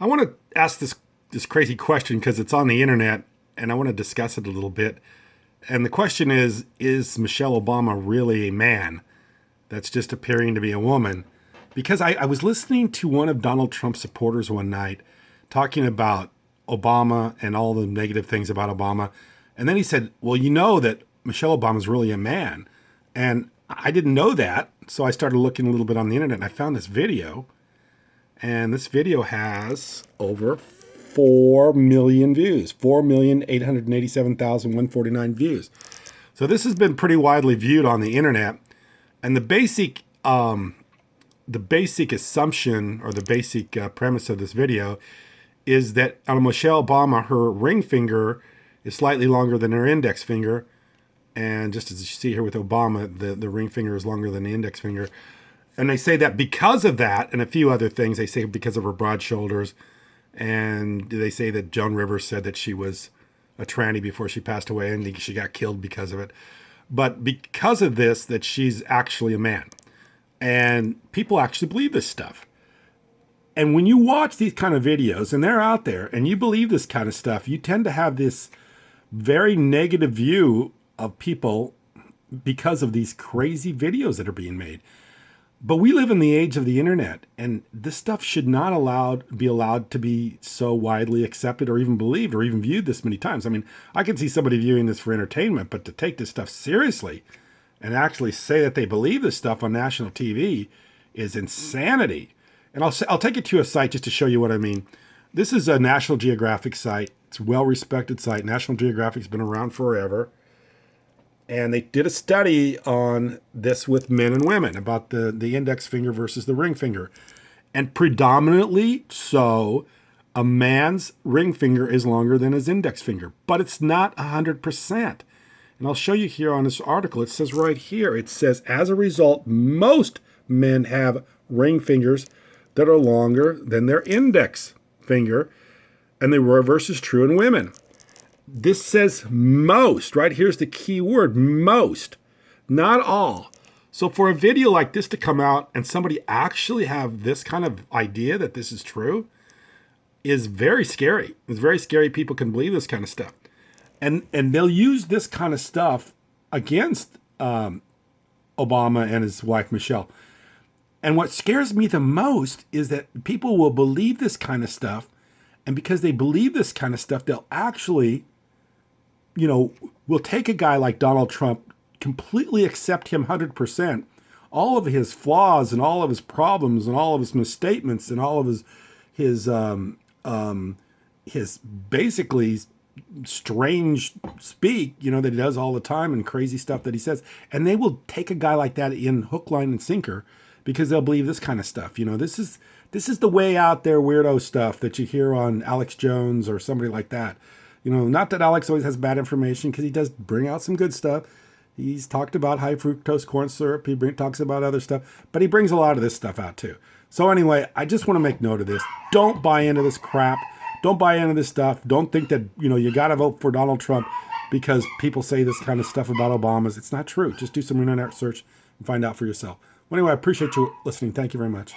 I want to ask this crazy question because it's on the internet and I want to discuss it a little bit. And the question is Michelle Obama really a man that's just appearing to be a woman? Because I was listening to one of Donald Trump's supporters one night talking about Obama and all the negative things about Obama. And then he said, well, you know that Michelle Obama is really a man. And I didn't know that. So I started looking a little bit on the internet and I found this video. And this video has over 4 million views, 4,887,149 views. So this has been pretty widely viewed on the internet. And the basic assumption or the basic premise of this video is that on Michelle Obama, her ring finger is slightly longer than her index finger. And just as you see here with Obama, the ring finger is longer than the index finger. And they say that because of that and a few other things, they say because of her broad shoulders. And they say that Joan Rivers said that she was a tranny before she passed away and she got killed because of it. But because of this, that she's actually a man. And people actually believe this stuff. And when you watch these kind of videos and they're out there and you believe this kind of stuff, you tend to have this very negative view of people because of these crazy videos that are being made. But we live in the age of the internet, and this stuff should not be allowed to be so widely accepted or even believed or even viewed this many times. I mean, I can see somebody viewing this for entertainment, but to take this stuff seriously and actually say that they believe this stuff on national TV is insanity. And I'll take it to a site just to show you what I mean. This is a National Geographic site. It's a well-respected site. National Geographic's been around forever. And they did a study on this with men and women about the index finger versus the ring finger. And predominantly so, a man's ring finger is longer than his index finger. But it's not 100%. And I'll show you here on this article. It says right here, it says, as a result, most men have ring fingers that are longer than their index finger. And the reverse is true in women. This says most, right? Here's the key word, most, not all. So for a video like this to come out and somebody actually have this kind of idea that this is true is very scary. It's very scary people can believe this kind of stuff. And they'll use this kind of stuff against Obama and his wife, Michelle. And what scares me the most is that people will believe this kind of stuff. And because they believe this kind of stuff, they'll actually, will take a guy like Donald Trump, completely accept him 100%, all of his flaws and all of his problems and all of his misstatements and all of his basically strange speak, that he does all the time and crazy stuff that he says. And they will take a guy like that in hook, line, and sinker because they'll believe this kind of stuff. This is the way out there weirdo stuff that you hear on Alex Jones or somebody like that. Not that Alex always has bad information, because he does bring out some good stuff. He's talked about high fructose corn syrup. He talks about other stuff, but he brings a lot of this stuff out too. So anyway, I just want to make note of this. Don't buy into this crap. Don't buy into this stuff. Don't think that, you got to vote for Donald Trump because people say this kind of stuff about Obama's. It's not true. Just do some internet search and find out for yourself. Well, anyway, I appreciate you listening. Thank you very much.